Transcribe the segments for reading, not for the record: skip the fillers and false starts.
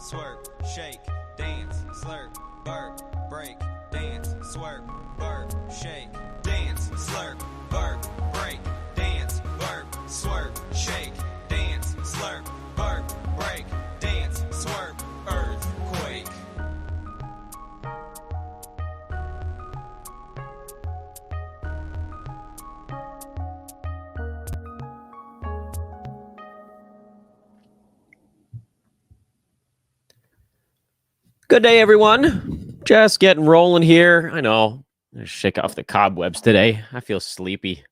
swerve, shake, dance, slurp, burp, break, dance, swerve, burp, shake, dance, slurp, burp, break, dance, burp, swerve, shake, dance, slurp, burp, break, dance, swerve, earthquake. Good day, everyone. Just getting rolling here. I know. Shake off the cobwebs today. I feel sleepy.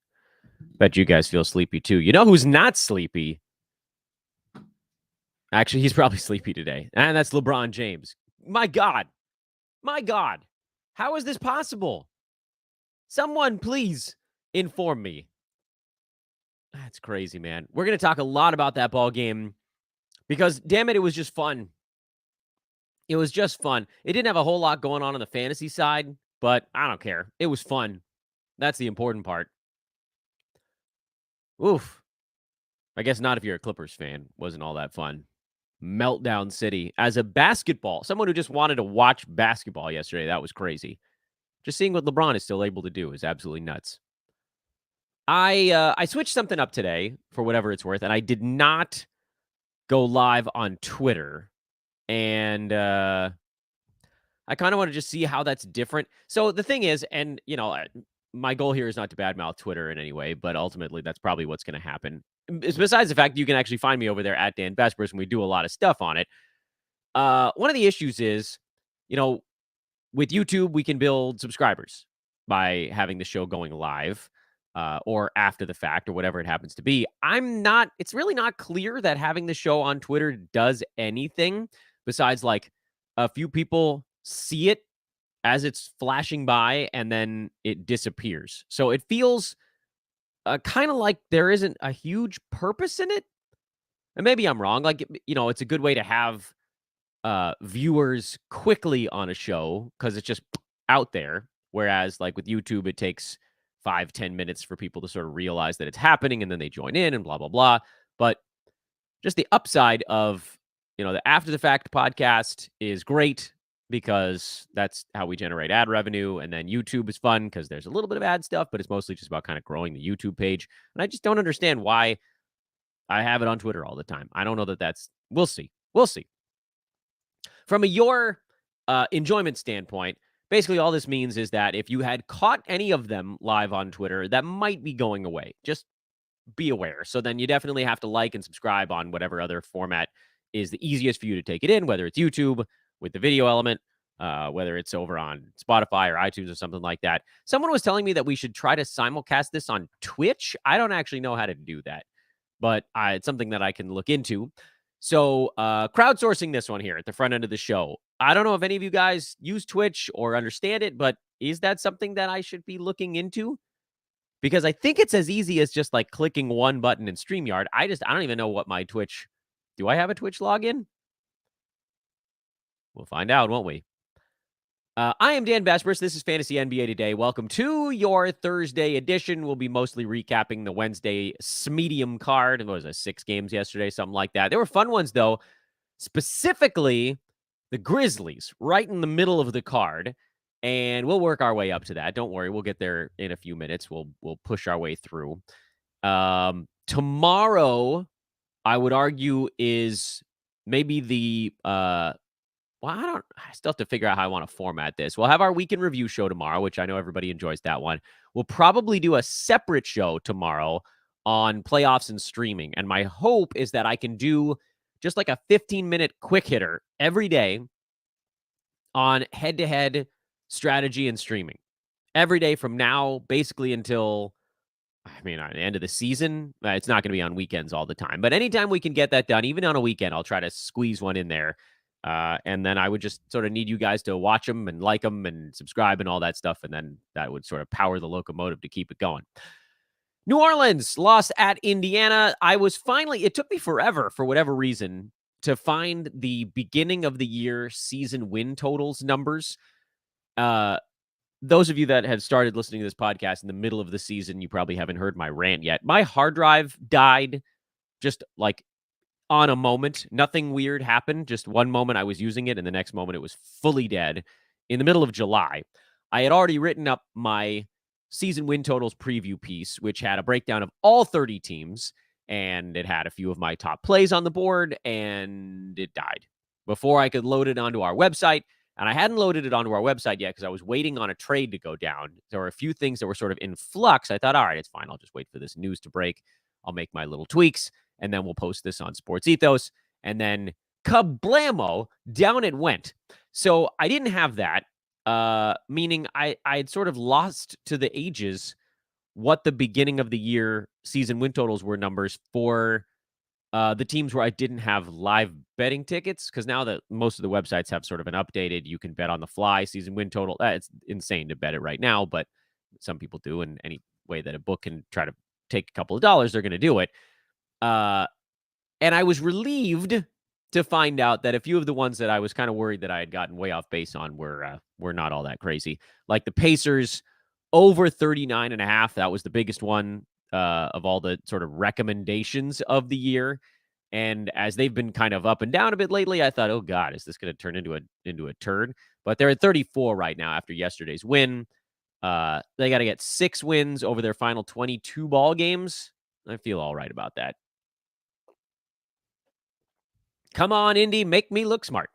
Bet you guys feel sleepy too. You know who's not sleepy? Actually, he's probably sleepy today. And that's LeBron James. My God. My God. How is this possible? Someone please inform me. That's crazy, man. We're going to talk a lot about that ball game because, damn it, it was just fun. It was just fun. It didn't have a whole lot going on the fantasy side, but I don't care. It was fun. That's the important part. Oof. I guess not if you're a Clippers fan. Wasn't all that fun. Meltdown City. As a someone who just wanted to watch basketball yesterday, that was crazy. Just seeing what LeBron is still able to do is absolutely nuts. I switched something up today for whatever it's worth, and I did not go live on Twitter. And I kind of want to just see how that's different. So the thing is, and, you know, my goal here is not to badmouth Twitter in any way, but ultimately that's probably what's going to happen. Besides the fact that you can actually find me over there at Dan Vespers, and we do a lot of stuff on it. One of the issues is, you know, with YouTube, we can build subscribers by having the show going live or after the fact or whatever it happens to be. It's really not clear that having the show on Twitter does anything besides like a few people see it as it's flashing by and then it disappears. So it feels kind of like there isn't a huge purpose in it. And maybe I'm wrong. Like, you know, it's a good way to have viewers quickly on a show because it's just out there. Whereas like with YouTube, it takes 5-10 minutes for people to sort of realize that it's happening and then they join in and blah, blah, blah. But just the upside of, you know, the after the fact podcast is great because that's how we generate ad revenue. And then YouTube is fun because there's a little bit of ad stuff, but it's mostly just about kind of growing the YouTube page. And I just don't understand why I have it on Twitter all the time. I don't know we'll see. We'll see. From your enjoyment standpoint, basically all this means is that if you had caught any of them live on Twitter, that might be going away. Just be aware. So then you definitely have to like and subscribe on whatever other format is the easiest for you to take it in, whether it's YouTube with the video element, whether it's over on Spotify or iTunes or something like that. Someone was telling me that we should try to simulcast this on Twitch. I don't actually know how to do that, but it's something that I can look into. So crowdsourcing this one here at the front end of the show. I don't know if any of you guys use Twitch or understand it, but is that something that I should be looking into? Because I think it's as easy as just like clicking one button in StreamYard. I don't even know what my Twitch. Do I have a Twitch login? We'll find out, won't we? I am Dan Vespers. This is Fantasy NBA Today. Welcome to your Thursday edition. We'll be mostly recapping the Wednesday medium card. It was 6 games yesterday, something like that. There were fun ones, though. Specifically, the Grizzlies, right in the middle of the card. And we'll work our way up to that. Don't worry. We'll get there in a few minutes. We'll push our way through. Tomorrow, I would argue, is maybe the I still have to figure out how I want to format this. We'll have our weekend review show tomorrow, which I know everybody enjoys that one. We'll probably do a separate show tomorrow on playoffs and streaming. And my hope is that I can do just like a 15-minute quick hitter every day on head-to-head strategy and streaming. Every day from now, basically until, on the end of the season. It's not going to be on weekends all the time. But anytime we can get that done, even on a weekend, I'll try to squeeze one in there. And then I would just sort of need you guys to watch them and like them and subscribe and all that stuff. And then that would sort of power the locomotive to keep it going. New Orleans lost at Indiana. It took me forever, for whatever reason, to find the beginning of the year season win totals numbers. Those of you that have started listening to this podcast in the middle of the season, you probably haven't heard my rant yet. My hard drive died just like on a moment. Nothing weird happened. Just one moment I was using it, and the next moment it was fully dead. In the middle of July, I had already written up my season win totals preview piece, which had a breakdown of all 30 teams, and it had a few of my top plays on the board, and it died before I could load it onto our website. And I hadn't loaded it onto our website yet because I was waiting on a trade to go down. There were a few things that were sort of in flux. I thought, all right, it's fine. I'll just wait for this news to break. I'll make my little tweaks, and then we'll post this on Sports Ethos. And then kablamo, down it went. So I didn't have that, meaning I had sort of lost to the ages what the beginning of the year season win totals were numbers for the teams where I didn't have live betting tickets, because now that most of the websites have sort of an updated, you can bet on the fly season win total. It's insane to bet it right now, but some people do. And any way that a book can try to take a couple of dollars, they're going to do it. And I was relieved to find out that a few of the ones that I was kind of worried that I had gotten way off base on were not all that crazy. Like the Pacers over 39.5. That was the biggest one of all the sort of recommendations of the year. And as they've been kind of up and down a bit lately, I thought, oh God, is this going to turn into a turd? But they're at 34 right now after yesterday's win. They got to get 6 wins over their final 22 ball games. I feel all right about that. Come on, Indy, make me look smart.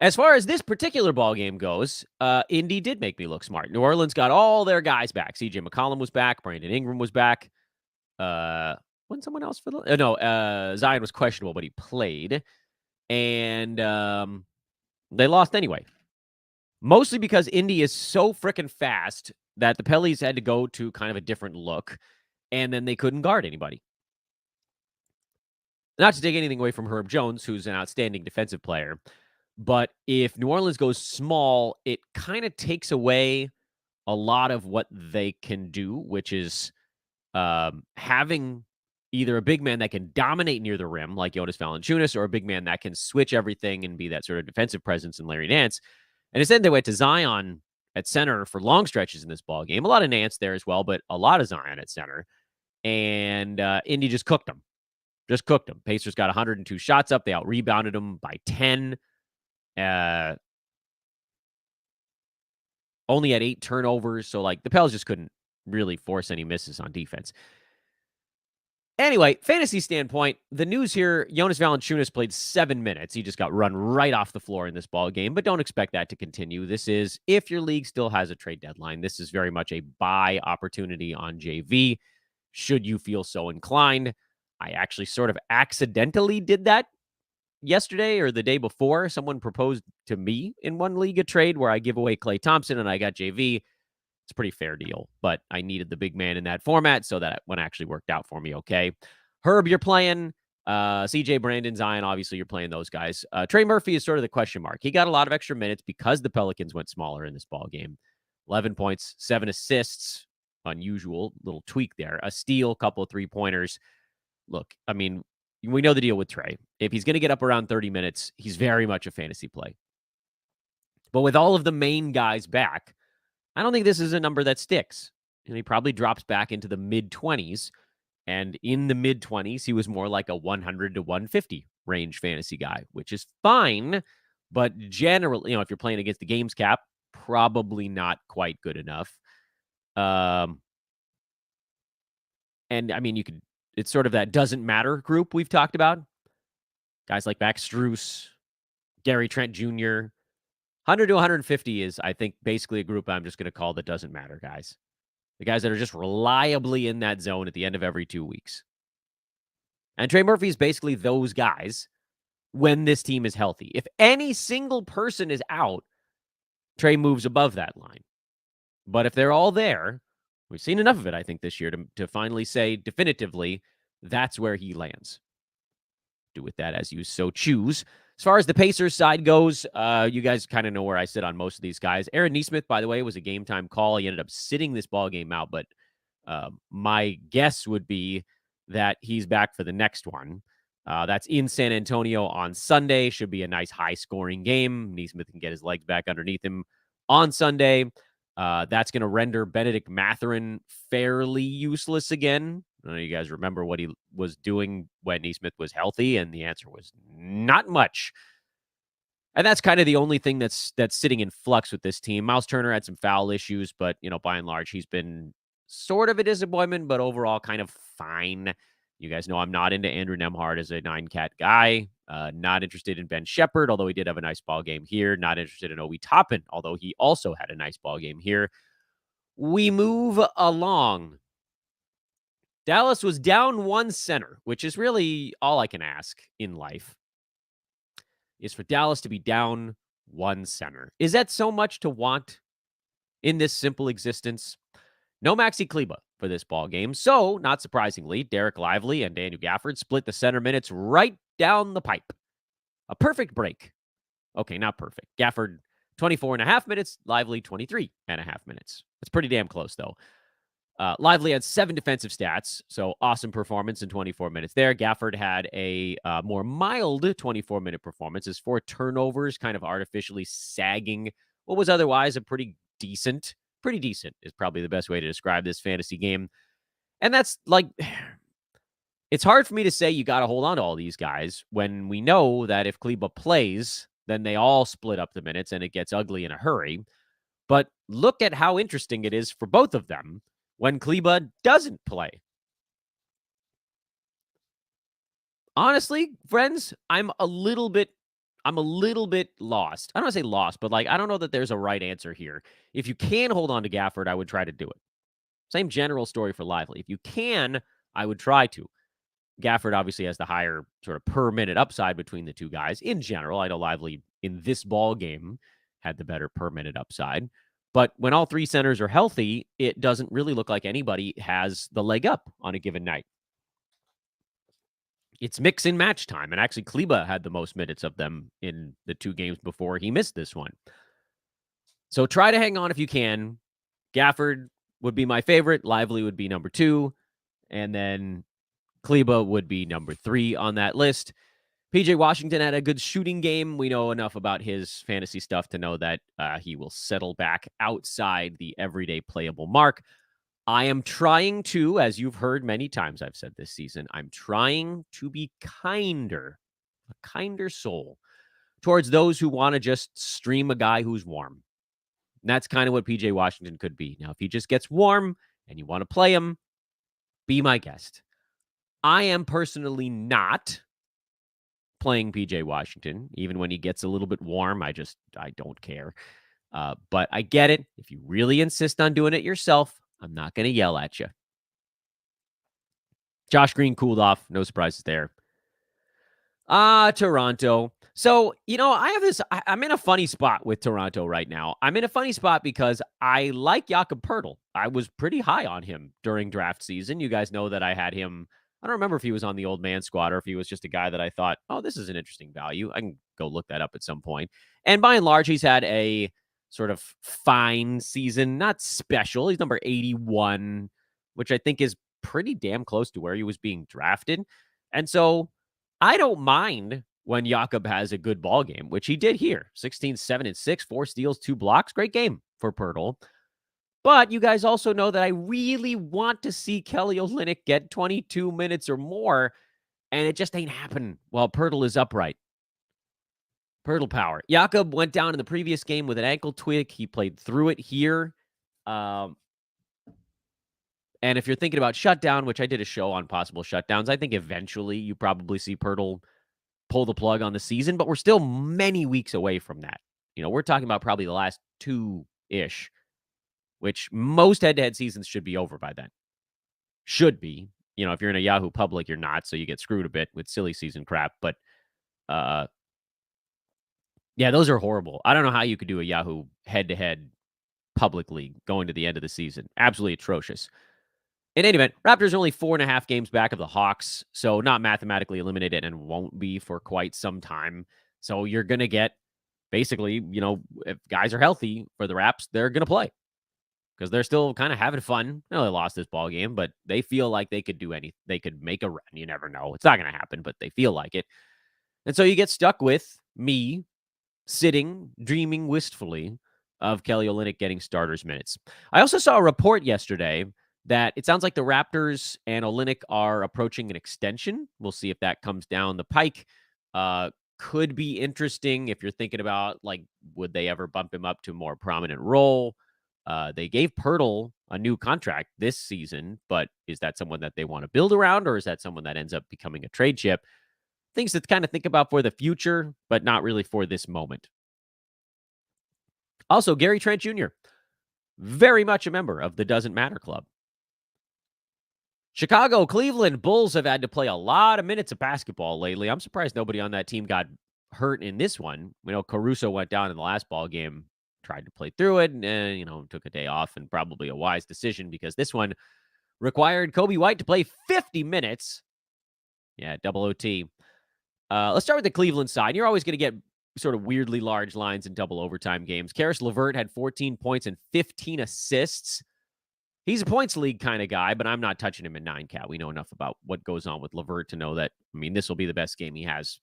As far as this particular ball game goes, Indy did make me look smart. New Orleans got all their guys back. CJ McCollum was back. Brandon Ingram was back. Wasn't someone else for the... no, Zion was questionable, but he played. And they lost anyway. Mostly because Indy is so freaking fast that the Pellies had to go to kind of a different look, and then they couldn't guard anybody. Not to take anything away from Herb Jones, who's an outstanding defensive player, but if New Orleans goes small, it kind of takes away a lot of what they can do, which is having either a big man that can dominate near the rim, like Jonas Valanciunas, or a big man that can switch everything and be that sort of defensive presence in Larry Nance. And instead, they went to Zion at center for long stretches in this ball game. A lot of Nance there as well, but a lot of Zion at center. And Indy just cooked them. Just cooked them. Pacers got 102 shots up. They out-rebounded them by 10. Only had 8 turnovers. So, the Pels just couldn't really force any misses on defense. Anyway, fantasy standpoint, the news here, Jonas Valanciunas played 7 minutes. He just got run right off the floor in this ball game, but don't expect that to continue. This is, if your league still has a trade deadline, this is very much a buy opportunity on JV, should you feel so inclined. I actually sort of accidentally did that yesterday or the day before. Someone proposed to me in one league a trade where I give away Klay Thompson and I got JV. It's a pretty fair deal, but I needed the big man in that format, so that one actually worked out for me okay. Herb, you're playing. CJ, Brandon, Zion, obviously you're playing those guys. Trey Murphy is sort of the question mark. He got a lot of extra minutes because the Pelicans went smaller in this ball game. 11 points, 7 assists, unusual little tweak there. A steal, couple of 3-pointers. Look, I mean, we know the deal with Trey. If he's going to get up around 30 minutes, he's very much a fantasy play. But with all of the main guys back, I don't think this is a number that sticks. And he probably drops back into the mid-20s. And in the mid-20s, he was more like a 100 to 150 range fantasy guy, which is fine. But generally, if you're playing against the games cap, probably not quite good enough. And I mean, it's sort of that doesn't matter group we've talked about. Guys like Max Strus, Gary Trent Jr., 100 to 150 is, I think, basically a group I'm just going to call the doesn't matter guys. The guys that are just reliably in that zone at the end of every 2 weeks. And Trey Murphy is basically those guys when this team is healthy. If any single person is out, Trey moves above that line. But if they're all there, we've seen enough of it, I think, this year to finally say definitively that's where he lands. Do with that as you so choose. As far as the Pacers side goes, you guys kind of know where I sit on most of these guys. Aaron Nesmith, by the way, was a game-time call. He ended up sitting this ball game out, but my guess would be that he's back for the next one. That's in San Antonio on Sunday. Should be a nice high-scoring game. Nesmith can get his legs back underneath him on Sunday. That's going to render Benedict Mathurin fairly useless again. I know you guys remember what he was doing when Neesmith was healthy, and the answer was not much. And that's kind of the only thing that's sitting in flux with this team. Miles Turner had some foul issues, but, by and large, he's been sort of a disappointment, but overall kind of fine. You guys know I'm not into Andrew Nemhard as a 9-cat guy. Not interested in Ben Shepherd, although he did have a nice ball game here. Not interested in Obi Toppin, although he also had a nice ball game here. We move along. Dallas was down one center, which is really all I can ask in life, is for Dallas to be down one center. Is that so much to want in this simple existence? No Maxi Kleba for this ball game. So, not surprisingly, Derek Lively and Daniel Gafford split the center minutes right down the pipe. A perfect break. Okay, not perfect. Gafford, 24 and a half minutes. Lively, 23 and a half minutes. It's pretty damn close, though. Lively had 7 defensive stats, so awesome performance in 24 minutes there. Gafford had a more mild 24-minute performance. His 4 turnovers kind of artificially sagging what was otherwise a pretty decent is probably the best way to describe this fantasy game. And that's like, it's hard for me to say you got to hold on to all these guys when we know that if Kleba plays, then they all split up the minutes and it gets ugly in a hurry. But look at how interesting it is for both of them when Kleba doesn't play. Honestly, friends, I'm a little bit lost. I don't want to say lost, but I don't know that there's a right answer here. If you can hold on to Gafford, I would try to do it. Same general story for Lively. If you can, I would try to. Gafford obviously has the higher sort of per minute upside between the two guys. In general, I know Lively in this ball game had the better per minute upside. But when all 3 centers are healthy, it doesn't really look like anybody has the leg up on a given night. It's mix and match time. And actually, Kleba had the most minutes of them in the 2 games before he missed this one. So try to hang on if you can. Gafford would be my favorite. Lively would be number 2. And then Kleba would be number 3 on that list. PJ Washington had a good shooting game. We know enough about his fantasy stuff to know that he will settle back outside the everyday playable mark. I am trying to, as you've heard many times I've said this season, I'm trying to be a kinder soul towards those who want to just stream a guy who's warm. And that's kind of what PJ Washington could be. Now, if he just gets warm and you want to play him, be my guest. I am personally not playing PJ Washington. Even when he gets a little bit warm, I don't care. But I get it. If you really insist on doing it yourself, I'm not going to yell at you. Josh Green cooled off. No surprises there. Toronto. So, I'm in a funny spot with Toronto right now. I'm in a funny spot because I like Jakob Poeltl. I was pretty high on him during draft season. You guys know that I had him. I don't remember if he was on the old man squad or if he was just a guy that I thought, oh, this is an interesting value. I can go look that up at some point. And by and large, he's had a sort of fine season, not special. He's number 81, which I think is pretty damn close to where he was being drafted. And so I don't mind when Jakob has a good ball game, which he did here. 16, 7, and 6, 4 steals, 2 blocks. Great game for Poeltl. But you guys also know that I really want to see Kelly Olynyk get 22 minutes or more, and it just ain't happening while Poeltl is upright. Poeltl power. Jakob went down in the previous game with an ankle tweak. He played through it here. And if you're thinking about shutdown, which I did a show on possible shutdowns, I think eventually you probably see Poeltl pull the plug on the season, but we're still many weeks away from that. We're talking about probably the last 2-ish, which most head-to-head seasons should be over by then. Should be. If you're in a Yahoo public, you're not, so you get screwed a bit with silly season crap. But, yeah, those are horrible. I don't know how you could do a Yahoo head-to-head public league going to the end of the season. Absolutely atrocious. In any event, Raptors are only 4.5 games back of the Hawks, so not mathematically eliminated and won't be for quite some time. So you're going to get, basically, if guys are healthy for the Raps, they're going to play. Because they're still kind of having fun. They lost this ball game, but they feel like they could do anything. They could make a run. You never know. It's not going to happen, but they feel like it. And so you get stuck with me sitting, dreaming wistfully of Kelly Olynyk getting starters minutes. I also saw a report yesterday that it sounds like the Raptors and Olynyk are approaching an extension. We'll see if that comes down the pike. Could be interesting if you're thinking about, like, would they ever bump him up to a more prominent role? They gave Pirtle a new contract this season, but is that someone that they want to build around, or is that someone that ends up becoming a trade chip? Things to kind of think about for the future, but not really for this moment. Also, Gary Trent Jr., very much a member of the Doesn't Matter Club. Chicago, Cleveland Bulls have had to play a lot of minutes of basketball lately. I'm surprised nobody on that team got hurt in this one. We know Caruso went down in the last ball game, tried to play through it, and, took a day off, and probably a wise decision because this one required Kobe White to play 50 minutes. Yeah, double OT. Let's start with the Cleveland side. You're always going to get sort of weirdly large lines in double overtime games. Karis LeVert had 14 points and 15 assists. He's a points league kind of guy, but I'm not touching him in 9-cat. We know enough about what goes on with LeVert to know that, this will be the best game he has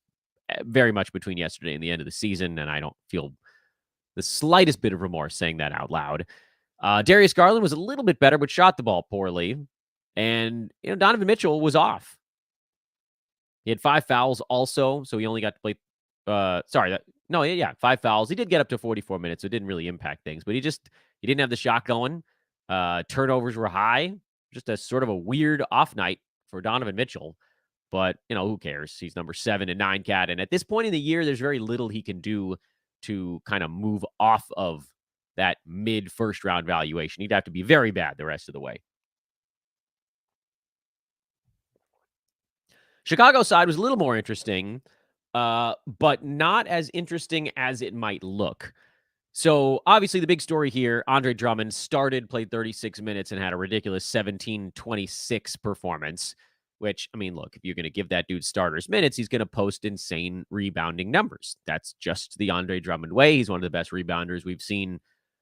very much between yesterday and the end of the season, and I don't feel the slightest bit of remorse saying that out loud. Darius Garland was a little bit better, but shot the ball poorly. And, Donovan Mitchell was off. He had 5 fouls also, so he only got to play 5 fouls. He did get up to 44 minutes, so it didn't really impact things, but he didn't have the shot going. Turnovers were high. Just a sort of a weird off night for Donovan Mitchell. But, who cares? He's number 7 in 9-cat. And at this point in the year, there's very little he can do to kind of move off of that mid-first round valuation. He'd have to be very bad the rest of the way. Chicago side was a little more interesting, but not as interesting as it might look. So, obviously, the big story here, Andre Drummond played 36 minutes and had a ridiculous 17-26 performance, which, look, if you're going to give that dude starters minutes, he's going to post insane rebounding numbers. That's just the Andre Drummond way. He's one of the best rebounders we've seen,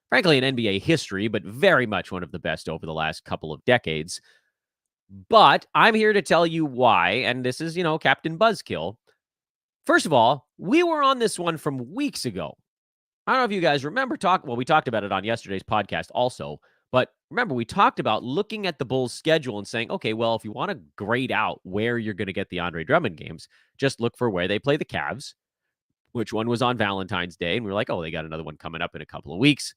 frankly, in NBA history, but very much one of the best over the last couple of decades. But I'm here to tell you why, and this is, Captain Buzzkill. First of all, we were on this one from weeks ago. I don't know if you guys remember we talked about it on yesterday's podcast also, but remember, we talked about looking at the Bulls' schedule and saying, okay, well, if you want to grade out where you're going to get the Andre Drummond games, just look for where they play the Cavs, which one was on Valentine's Day, and we were like, oh, they got another one coming up in a couple of weeks.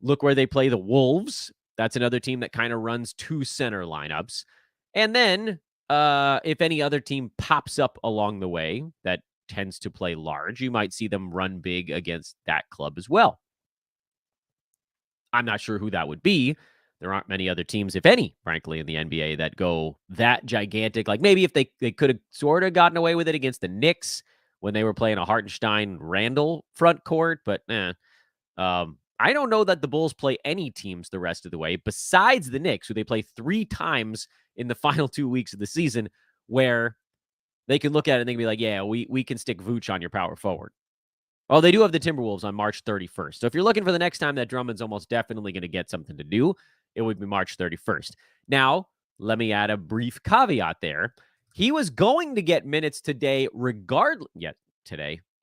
Look where they play the Wolves. That's another team that kind of runs 2 center lineups. And then if any other team pops up along the way that tends to play large, you might see them run big against that club as well. I'm not sure who that would be. There aren't many other teams, if any, frankly, in the NBA that go that gigantic. Like maybe if they could have sort of gotten away with it against the Knicks when they were playing a Hartenstein-Randall front court, but I don't know that the Bulls play any teams the rest of the way besides the Knicks, who they play 3 times in the final 2 weeks of the season, where they can look at it and they can be like, yeah, we can stick Vooch on your power forward. Oh, they do have the Timberwolves on March 31st. So if you're looking for the next time that Drummond's almost definitely going to get something to do, it would be March 31st. Now, let me add a brief caveat there. He was going to get minutes today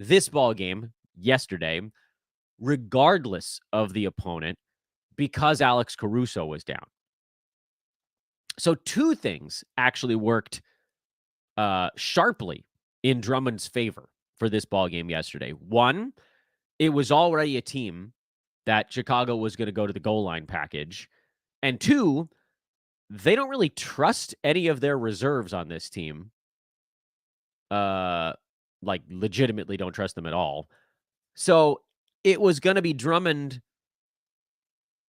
this ball game, yesterday, regardless of the opponent, because Alex Caruso was down. So 2 things actually worked sharply in Drummond's favor for this ball game yesterday. 1, it was already a team that Chicago was going to go to the goal line package. And 2, they don't really trust any of their reserves on this team. Legitimately don't trust them at all. So it was going to be Drummond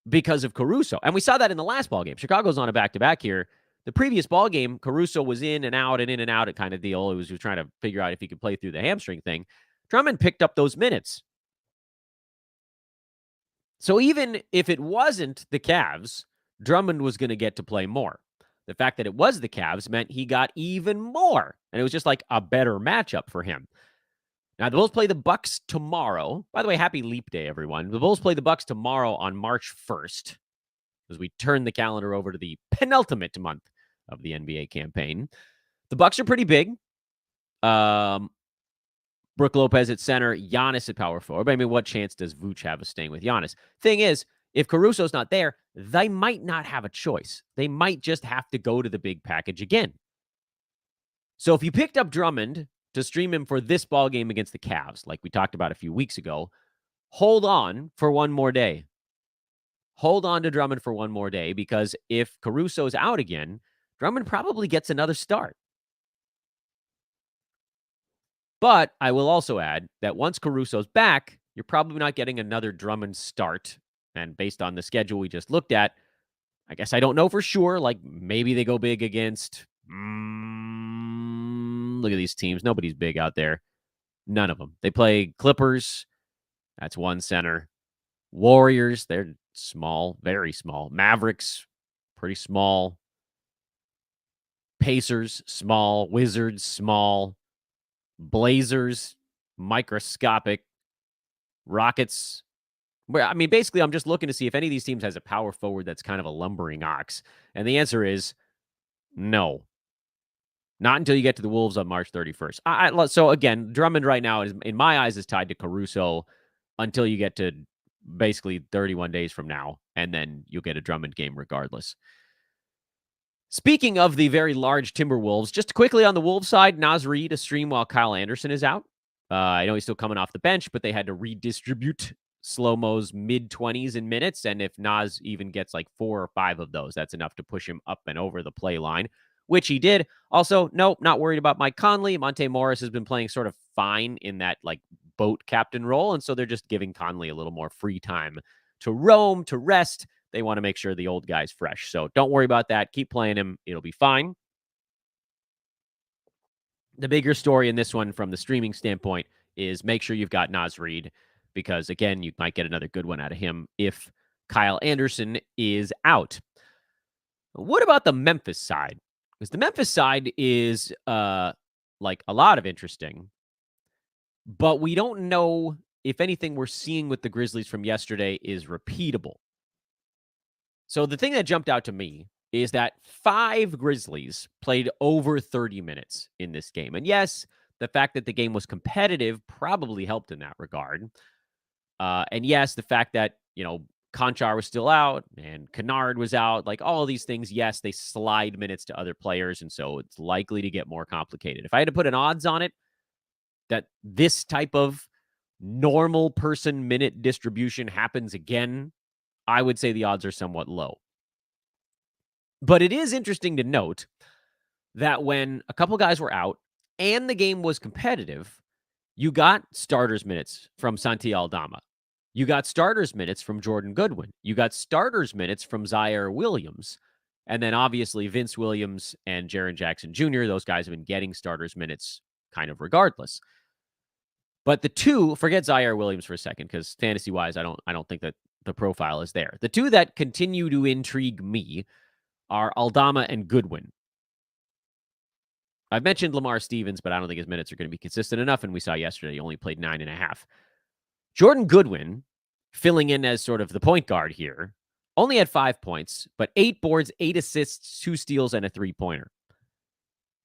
because of Caruso. And we saw that in the last ball game. Chicago's on a back-to-back here. The previous ball game, Caruso was in and out kind of deal. He was trying to figure out if he could play through the hamstring thing. Drummond picked up those minutes. So even if it wasn't the Cavs, Drummond was going to get to play more. The fact that it was the Cavs meant he got even more. And it was just like a better matchup for him. Now, the Bulls play the Bucks tomorrow. By the way, happy Leap Day, everyone. The Bulls play the Bucks tomorrow on March 1st as we turn the calendar over to the penultimate month of the NBA campaign. The Bucks are pretty big. Brook Lopez at center, Giannis at power forward. But what chance does Vooch have of staying with Giannis? Thing is, if Caruso's not there, they might not have a choice. They might just have to go to the big package again. So if you picked up Drummond to stream him for this ball game against the Cavs, like we talked about a few weeks ago, hold on for one more day. Hold on to Drummond for one more day, because if Caruso's out again, Drummond probably gets another start. But I will also add that once Caruso's back, you're probably not getting another Drummond start. And based on the schedule we just looked at, I guess I don't know for sure. Like, maybe they go big against... look at these teams. Nobody's big out there. None of them. They play Clippers. That's one center. Warriors, they're small, very small. Mavericks, pretty small. Pacers, small. Wizards, small. Blazers, microscopic. Rockets. I mean, basically, I'm just looking to see if any of these teams has a power forward that's kind of a lumbering ox. And the answer is no. Not until you get to the Wolves on March 31st. So, again, Drummond right now, is, in my eyes, is tied to Caruso until you get to basically 31 days from now, and then you'll get a Drummond game regardless. Speaking of the very large Timberwolves, just quickly on the Wolves side, Naz Reid a stream while Kyle Anderson is out. I know he's still coming off the bench, but they had to redistribute Slow-Mo's mid-20s in minutes, and if Naz even gets like 4 or 5 of those, that's enough to push him up and over the play line, which he did. Also, nope, not worried about Mike Conley. Monte Morris has been playing sort of fine in that like boat captain role, and so they're just giving Conley a little more free time to roam, to rest. They want to make sure the old guy's fresh. So don't worry about that. Keep playing him. It'll be fine. The bigger story in this one from the streaming standpoint is make sure you've got Naz Reid, because, again, you might get another good one out of him if Kyle Anderson is out. What about the Memphis side? Because the Memphis side is like a lot of interesting, but we don't know if anything we're seeing with the Grizzlies from yesterday is repeatable. So the thing that jumped out to me is that 5 Grizzlies played over 30 minutes in this game. And yes, the fact that the game was competitive probably helped in that regard. And yes, the fact that, Conchar was still out and Kennard was out, like all of these things, yes, they slide minutes to other players, and so it's likely to get more complicated. If I had to put an odds on it, that this type of normal person minute distribution happens again, I would say the odds are somewhat low. But it is interesting to note that when a couple guys were out and the game was competitive, you got starters minutes from Santi Aldama. You got starters minutes from Jordan Goodwin. You got starters minutes from Zaire Williams. And then obviously Vince Williams and Jaren Jackson Jr., those guys have been getting starters minutes kind of regardless. But the two, forget Zaire Williams for a second, because fantasy-wise, I don't think that the profile is there. The two that continue to intrigue me are Aldama and Goodwin. I've mentioned Lamar Stevens, but I don't think his minutes are going to be consistent enough, and we saw yesterday he only played 9.5. Jordan Goodwin, filling in as sort of the point guard here, only had 5 points, but 8 boards, 8 assists, 2 steals, and a 3-pointer.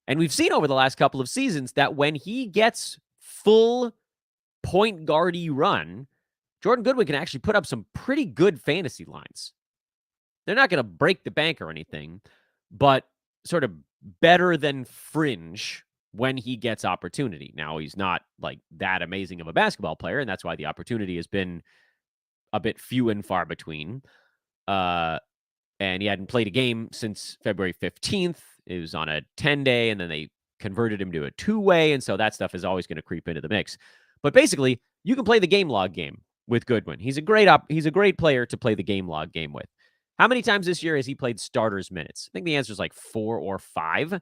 And we've seen over the last couple of seasons that when he gets full point guardy run, Jordan Goodwin can actually put up some pretty good fantasy lines. They're not going to break the bank or anything, but sort of better than fringe when he gets opportunity. Now, he's not like that amazing of a basketball player, and that's why the opportunity has been a bit few and far between. And he hadn't played a game since February 15th. It was on a 10-day, and then they converted him to a 2-way, and so that stuff is always going to creep into the mix. But basically, you can play the game log game with Goodwin. He's a great player to play the game log game with. How many times this year has he played starters minutes? I think the answer is like 4 or 5.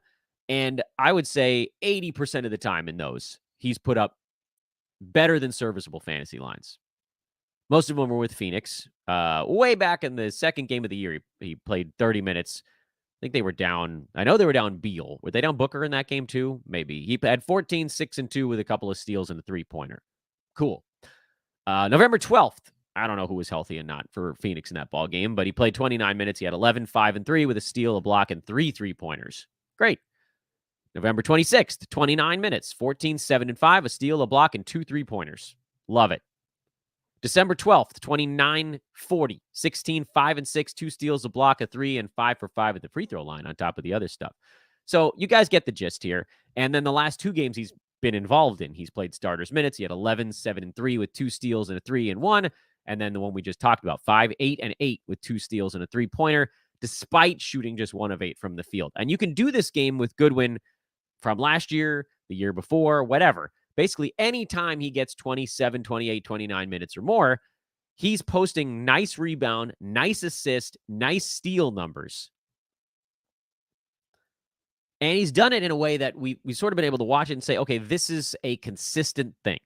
And I would say 80% of the time in those, he's put up better than serviceable fantasy lines. Most of them were with Phoenix. Way back in the second game of the year, he played 30 minutes. I think they were down. I know they were down Beal. Were they down Booker in that game too? Maybe. He had 14, 6, and 2 with a couple of steals and a 3-pointer. Cool. November 12th. I don't know who was healthy and not for Phoenix in that ball game, but he played 29 minutes. He had 11, 5, and 3 with a steal, a block, and 3 3-pointers. Great. November 26th, 29 minutes, 14, 7, and 5, a steal, a block, and 2 3-pointers. Love it. December 12th, 29-40, 16, 5 and 6, 2 steals, a block, a 3, and 5 for 5 at the free throw line on top of the other stuff. So you guys get the gist here. And then the last 2 games he's been involved in, he's played starters minutes. He had 11, 7 and 3 with 2 steals and a 3 and 1. And then the one we just talked about, 5, 8 and 8 with 2 steals and a 3-pointer, despite shooting just 1 of 8 from the field. And you can do this game with Goodwin from last year, the year before, whatever. Basically, anytime he gets 27, 28, 29 minutes or more, he's posting nice rebound, nice assist, nice steal numbers. And he's done it in a way that we've sort of been able to watch it and say, okay, this is a consistent thing.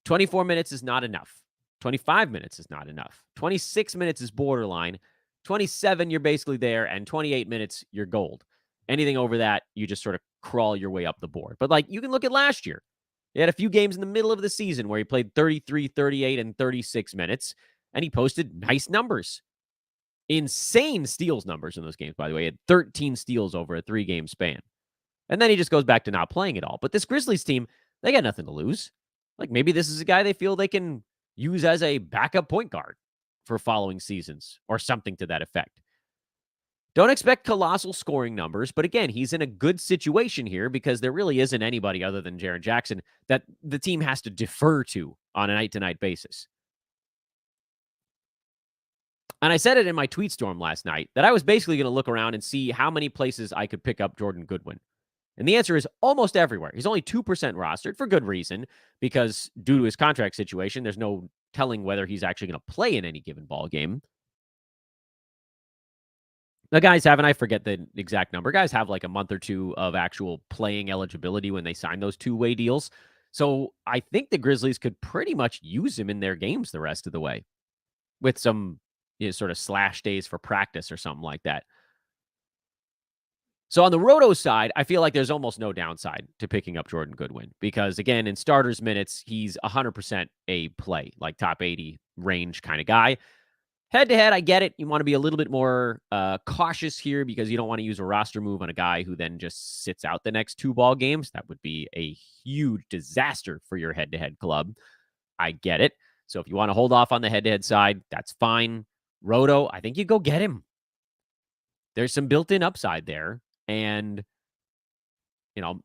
24 minutes is not enough. 25 minutes is not enough. 26 minutes is borderline. 27, you're basically there. And 28 minutes, you're gold. Anything over that, you just sort of crawl your way up the board. But like, you can look at last year. He had a few games in the middle of the season where he played 33, 38, and 36 minutes, and he posted nice numbers. Insane steals numbers in those games, by the way. He had 13 steals over a 3-game span. And then he just goes back to not playing at all. But this Grizzlies team, they got nothing to lose. Like, maybe this is a guy they feel they can use as a backup point guard for following seasons or something to that effect. Don't expect colossal scoring numbers, but again, he's in a good situation here because there really isn't anybody other than Jaren Jackson that the team has to defer to on a night-to-night basis. And I said it in my tweet storm last night that I was basically going to look around and see how many places I could pick up Jordan Goodwin. And the answer is almost everywhere. He's only 2% rostered for good reason, because due to his contract situation, there's no telling whether he's actually going to play in any given ball game. The guys have, and I forget the exact number, guys have like a month or 2 of actual playing eligibility when they sign those 2-way deals. So I think the Grizzlies could pretty much use him in their games the rest of the way with some sort of slash days for practice or something like that. So on the Roto side, I feel like there's almost no downside to picking up Jordan Goodwin because, again, in starters minutes, he's 100% a play, like top 80 range kind of guy. Head-to-head, I get it. You want to be a little bit more cautious here because you don't want to use a roster move on a guy who then just sits out the next 2 ball games. That would be a huge disaster for your head-to-head club. I get it. So if you want to hold off on the head-to-head side, that's fine. Roto, I think you go get him. There's some built-in upside there. And,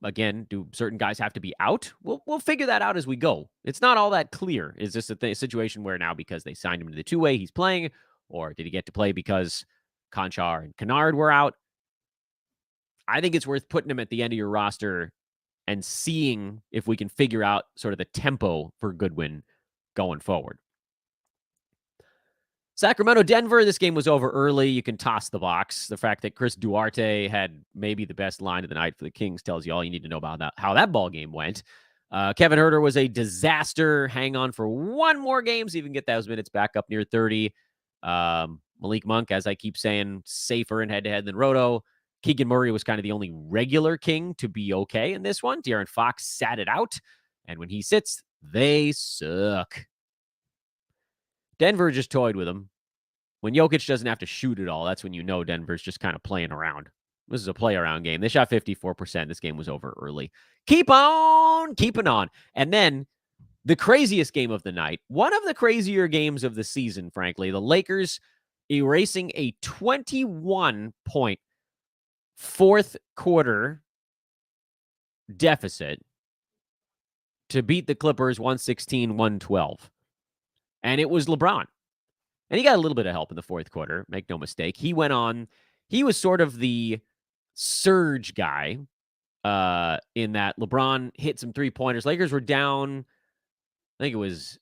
again, do certain guys have to be out? We'll figure that out as we go. It's not all that clear. Is this a situation where now because they signed him to the 2-way, he's playing? Or did he get to play because Conchar and Kennard were out? I think it's worth putting him at the end of your roster and seeing if we can figure out sort of the tempo for Goodwin going forward. Sacramento, Denver, this game was over early. You can toss the box. The fact that Chris Duarte had maybe the best line of the night for the Kings tells you all you need to know about that, how that ball game went. Kevin Huerter was a disaster. Hang on for 1 more game so you can get those minutes back up near 30. Malik Monk, as I keep saying, safer in head-to-head than Roto. Keegan Murray was kind of the only regular King to be okay in this one. De'Aaron Fox sat it out. And when he sits, they suck. Denver just toyed with him. When Jokic doesn't have to shoot at all, that's when you know Denver's just kind of playing around. This is a play-around game. They shot 54%. This game was over early. Keep on keeping on. And then the craziest game of the night, one of the crazier games of the season, frankly, the Lakers erasing a 21-point fourth quarter deficit to beat the Clippers 116-112. And it was LeBron. And he got a little bit of help in the fourth quarter, make no mistake. He went on. He was sort of the surge guy in that LeBron hit some 3-pointers. Lakers were down, I think it was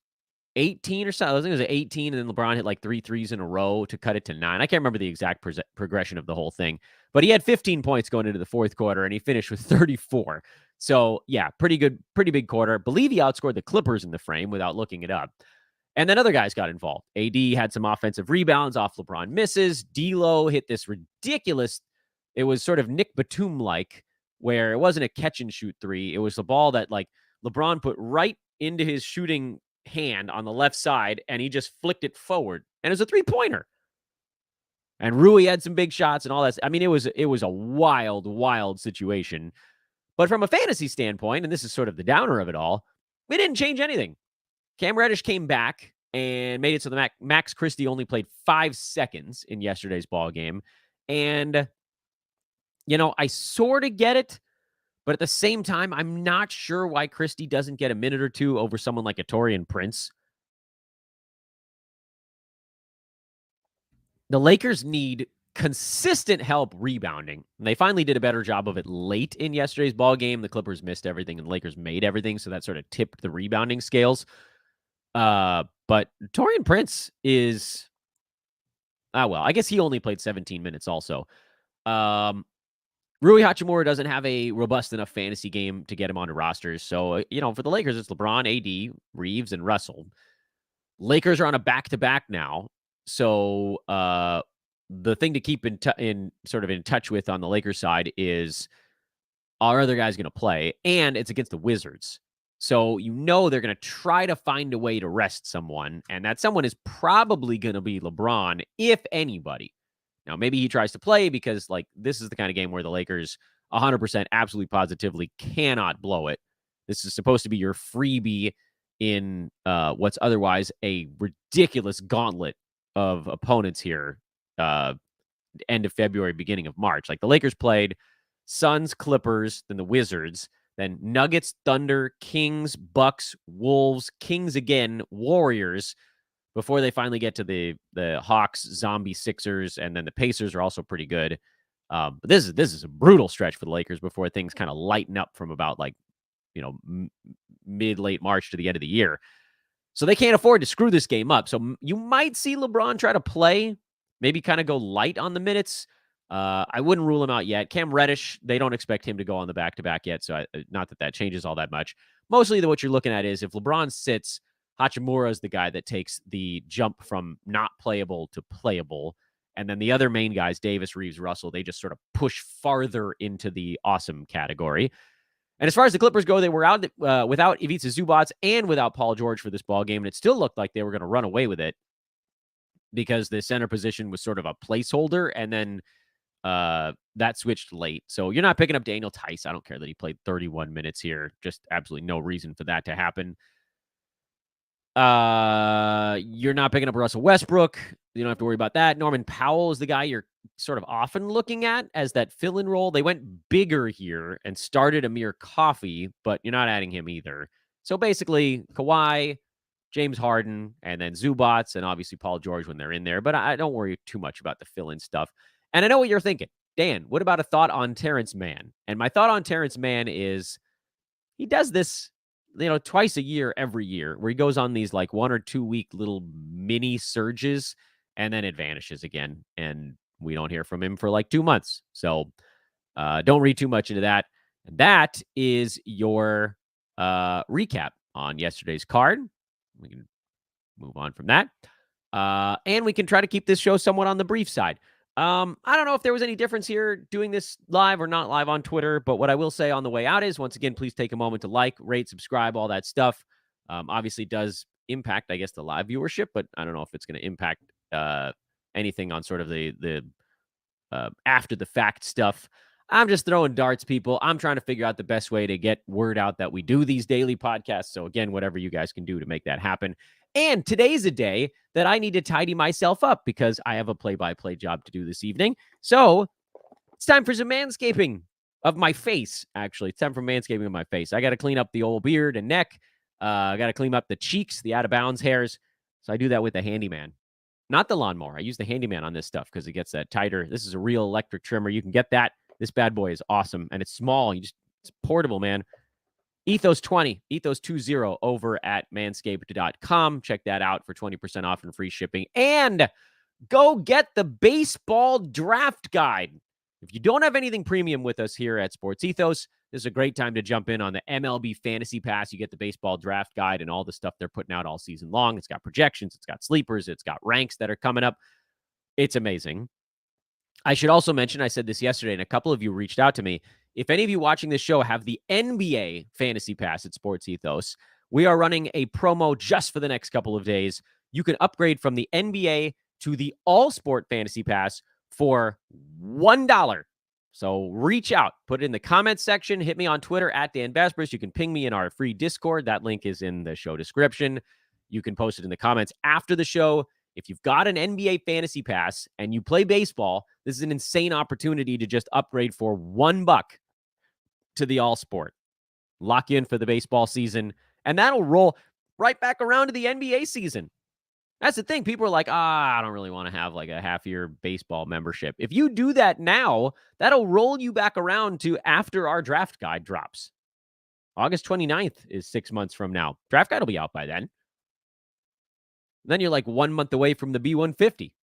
18 or so. I think it was 18, and then LeBron hit like 3 threes in a row to cut it to 9. I can't remember the exact progression of the whole thing. But he had 15 points going into the fourth quarter, and he finished with 34. So, yeah, pretty good, pretty big quarter. I believe he outscored the Clippers in the frame without looking it up. And then other guys got involved. AD had some offensive rebounds off LeBron misses. D'Lo hit this ridiculous, it was sort of Nick Batum-like, where it wasn't a catch-and-shoot 3. It was the ball that, like, LeBron put right into his shooting hand on the left side, and he just flicked it forward. And it was a 3-pointer. And Rui had some big shots and all that. I mean, it was a wild, wild situation. But from a fantasy standpoint, and this is sort of the downer of it all, we didn't change anything. Cam Reddish came back and made it so the Max Christie only played 5 seconds in yesterday's ball game. And, I sort of get it, but at the same time, I'm not sure why Christie doesn't get a minute or two over someone like a Taurean Prince. The Lakers need consistent help rebounding. And they finally did a better job of it late in yesterday's ball game. The Clippers missed everything and the Lakers made everything, so that sort of tipped the rebounding scales. But Taurean Prince is I guess he only played 17 minutes also. Rui Hachimura doesn't have a robust enough fantasy game to get him onto rosters. So, for the Lakers, it's LeBron, AD, Reeves, and Russell. Lakers are on a back-to-back now. So, the thing to keep in touch with on the Lakers side is, are other guys going to play? And it's against the Wizards. So, they're going to try to find a way to rest someone. And that someone is probably going to be LeBron, if anybody. Now, maybe he tries to play because, this is the kind of game where the Lakers 100% absolutely positively cannot blow it. This is supposed to be your freebie in what's otherwise a ridiculous gauntlet of opponents here, end of February, beginning of March. The Lakers played Suns, Clippers, then the Wizards, then Nuggets, Thunder, Kings, Bucks, Wolves, Kings again, Warriors, before they finally get to the Hawks, Zombie, Sixers, and then the Pacers are also pretty good. But this is a brutal stretch for the Lakers before things kind of lighten up from about mid-late March to the end of the year. So they can't afford to screw this game up. So you might see LeBron try to play, maybe kind of go light on the minutes. I wouldn't rule him out yet. Cam Reddish, they don't expect him to go on the back-to-back yet, so not that changes all that much. Mostly what you're looking at is if LeBron sits, Hachimura is the guy that takes the jump from not playable to playable. And then the other main guys, Davis, Reeves, Russell, they just sort of push farther into the awesome category. And as far as the Clippers go, they were out without Ivica Zubac and without Paul George for this ball game, and it still looked like they were going to run away with it because the center position was sort of a placeholder, and then that switched late. So you're not picking up Daniel Tice. I don't care that he played 31 minutes here. Just absolutely no reason for that to happen. You're not picking up Russell Westbrook. You don't have to worry about that. Norman Powell is the guy you're sort of often looking at as that fill-in role. They went bigger here and started Amir Coffey, but you're not adding him either. So basically, Kawhi, James Harden, and then Zubac, and obviously Paul George when they're in there. But I don't worry too much about the fill-in stuff. And I know what you're thinking. Dan, what about a thought on Terrence Mann? And my thought on Terrence Mann is he does this twice a year, every year, where he goes on these 1 or 2 week little mini surges, and then it vanishes again. And we don't hear from him for 2 months. So don't read too much into that. And that is your recap on yesterday's card. We can move on from that. And we can try to keep this show somewhat on the brief side. I don't know if there was any difference here doing this live or not live on Twitter, but what I will say on the way out is, once again, please take a moment to rate, subscribe, all that stuff. Obviously does impact, I guess, the live viewership, but I don't know if it's going to impact anything on sort of the after the fact stuff. I'm just throwing darts, people. I'm trying to figure out the best way to get word out that we do these daily podcasts. So again, whatever you guys can do to make that happen. And today's a day that I need to tidy myself up because I have a play-by-play job to do this evening. So it's time for some manscaping of my face, actually. It's time for manscaping of my face. I got to clean up the old beard and neck. I got to clean up the cheeks, the out-of-bounds hairs. So I do that with the handyman. Not the lawnmower. I use the handyman on this stuff because it gets that tighter. This is a real electric trimmer. You can get that. This bad boy is awesome, and it's small. It's portable, man. Ethos 20, Ethos 20 over at manscaped.com. Check that out for 20% off and free shipping. And go get the baseball draft guide. If you don't have anything premium with us here at Sports Ethos, this is a great time to jump in on the MLB Fantasy Pass. You get the baseball draft guide and all the stuff they're putting out all season long. It's got projections, it's got sleepers, it's got ranks that are coming up. It's amazing. I should also mention, I said this yesterday, and a couple of you reached out to me. If any of you watching this show have the NBA Fantasy Pass at Sports Ethos, we are running a promo just for the next couple of days. You can upgrade from the NBA to the All Sport Fantasy Pass for $1. So reach out, put it in the comments section, hit me on Twitter at Dan Vespers. You can ping me in our free Discord. That link is in the show description. you can post it in the comments after the show. If you've got an NBA fantasy pass and you play baseball, this is an insane opportunity to just upgrade for $1 to the All Sport. Lock you in for the baseball season, and that'll roll right back around to the NBA season. That's the thing. People are like, I don't really want to have like a half-year baseball membership. If you do that now, that'll roll you back around to after our draft guide drops. August 29th is 6 months from now. Draft guide will be out by then. Then you're like 1 month away from the B150.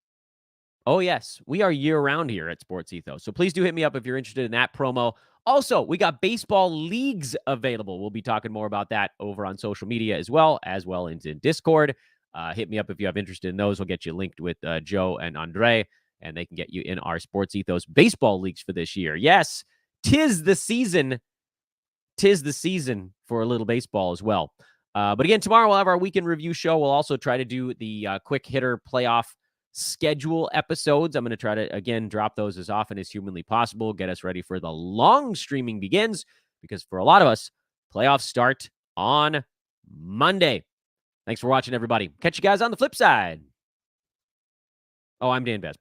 Oh, yes. We are year-round here at Sports Ethos. So please do hit me up if you're interested in that promo. Also, we got baseball leagues available. We'll be talking more about that over on social media as well into Discord. Hit me up if you have interest in those. We'll get you linked with Joe and Andre, and they can get you in our Sports Ethos baseball leagues for this year. Yes, tis the season. Tis the season for a little baseball as well. But again, tomorrow we'll have our weekend review show. We'll also try to do the quick hitter playoff schedule episodes. I'm going to try to, again, drop those as often as humanly possible, get us ready for the long streaming begins, because for a lot of us, playoffs start on Monday. Thanks for watching, everybody. Catch you guys on the flip side. Oh, I'm Dan Best.